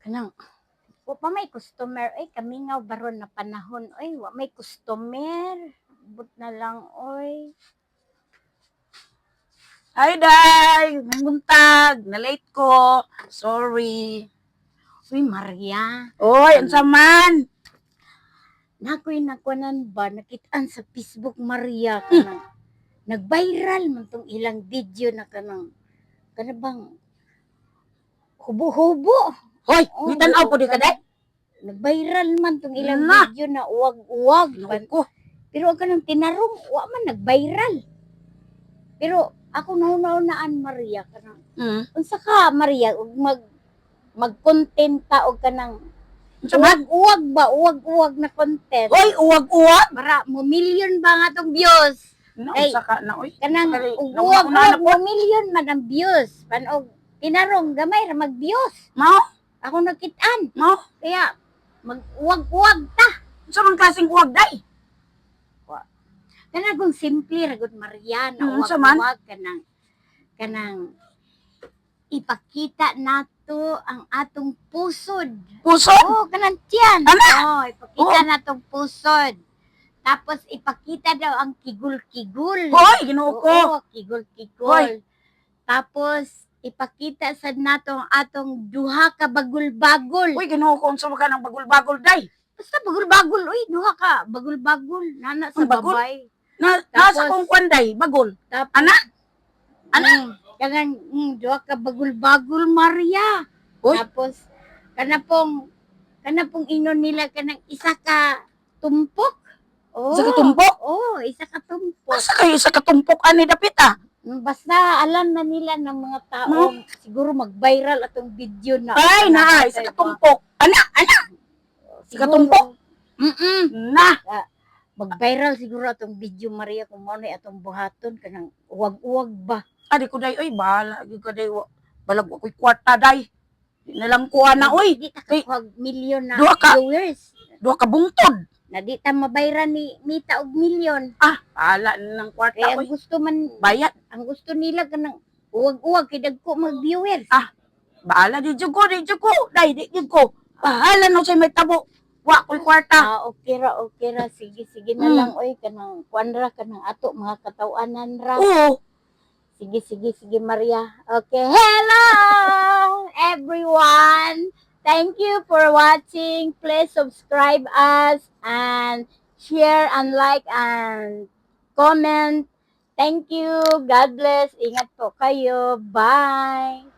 kanang wa pa may customer oy kami nga baron na panahon oy wa may customer but na lang oy. Hi, Day! May buntag. Na-late ko. Sorry. Uy Maria, Oy, unsa man? nakoy nakuanan ba nakitaan sa Facebook Maria kanang nag-viral man tong ilang video na kanang bang hubo-hubo. Hoy, Oh, nitan-aw po di ka, Day? Nag-viral man tong ilang Na! video na uwag-uwag. Ko. Pero ang kanang tinarong, wa man nag-viral. Pero ako nauna-unaan Maria kanang unsa ka Maria ug mag-content ka og kanang Unsa man? uwag na content. Hoy, uwag-uwag. Para mo million ba nga tong views? Ay, Unsa ka na, oy? Kanang Kali, uwag nauna na mo million man ang views. Panog tinarong gamay ra mag-views. Mao? Ako nakitaan. Mao? Kaya mag-uwag-uwag ta. Unsa man klaseng uwag, Day? Kanang kung simple ra gud Maria na Unsa man? uwag kanang ipakita nato ang atong pusod. Pusod? Oh, kanang tiyan. Ana? Oh, ipakita natong pusod. Tapos ipakita daw ang kigul-kigul. Hoy, Ginoo ko. Oo, kigul-kigul. Tapos ipakita sad nato ang atong duha ka bagul-bagul. Hoy, Ginoo ko, unsa man ka ng bagol-bagol, Day? Basta bagul-bagul, uy, duha ka bagul-bagul nana sa Ang bagul? babay. Nasa kong kwan, Day, bagol. Tapos, Ana? Kanang duha ka bagul-bagul Maria. Uy. Tapos kana pong inon nila kanang isa ka tumpok. Oh, Isa ka tumpok? Oh, isa ka tumpok. Asa kayo sa katumpok ani dapit ah? Basta alam na nila ng mga tao, siguro mag-viral atong video na. Ay, na, isa katumpok. Ana, isa katumpok. Na. Mag-viral siguro atong video Maria kung ano atong buhaton kanang uwag-uwag ba. Adi ko day, oy, bahala. Adi ko day, balag ako'y kwarta day. Di na lang kuha na, oy. Di ta kakuhag million na Duha ka. viewers. Duha ka bungtod. Na di ta mabayran ni Mita og milyon. Bahala na ng kwarta, Kaya oy. ang gusto man, Bayad. ang gusto nila kanang uwag-uwag kay dagko mag-viewers. Bahala, di jud ko. Day, di jud ko. Bahala na siya may tabo. Wa ko'y kwarta. Okay ra. Sige na lang oy kanang kuanra kanang ato mga katawanan ra. Oo. Sige Maria. Okay. Hello everyone. Thank you for watching. Please subscribe us and share and like and comment. Thank you. God bless. Ingat po kayo. Bye.